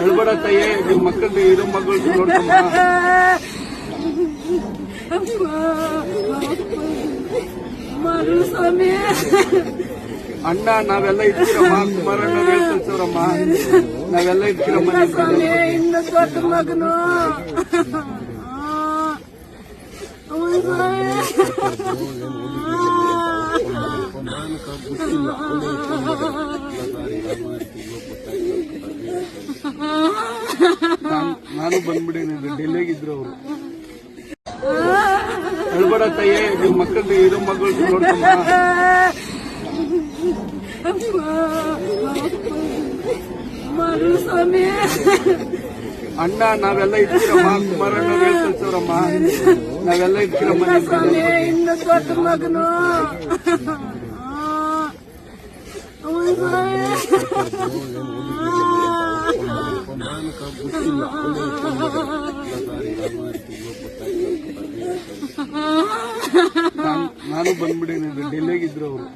ಅಳ್ಬೇಡ ತಾಯೇ, ನಿಮ್ ಮಕ್ಕಳು ಇರೋ ಮಗಳು ನೋಡ್ತಮ್ಮ. ಸ್ವಾಮಿ ಅಣ್ಣ ನಾವೆಲ್ಲ ಇದ್ದೀರಮ್ಮ, ಕುಮಾರಣ್ಣ ಹೇಳ್ಕಳ್ಸವ್ರಮ್ಮ, ನಾವೆಲ್ಲ ಇದ್ದೀರಮ್ಮ. ಸ್ವಾಮಿ ಇನ್ನು ದೊಡ್ಡ ಮಗನು ನಾನು ಬಂದ್ಬಿಡೇನಿ, ಡೆಲ್ಲಿಗಿದ್ರು ಅವರು. ಅಳ್ಬೇಡ ತಾಯೇ, ನಿಮ್ ಮಕ್ಕಳು ಇರೋ ಮಗಳು ನೋಡ್ತಮ್ಮ. ಸ್ವಾಮಿ ಅಣ್ಣ ನಾವೆಲ್ಲ ಇದ್ದೀರಮ್ಮ, ಕುಮಾರಣ್ಣ ಹೇಳ್ಕಳ್ಸವ್ರಮ್ಮ, ನಾವೆಲ್ಲ ಇದ್ದೀರಮ್ಮ. ಸ್ವಾಮಿ ಇನ್ನು ದೊಡ್ಡ ಮಗನು ನಾನು ಬಂದ್ಬಿಡೇನಿ, ಡೆಲ್ಲಿಗಿದ್ರು ಅವರು.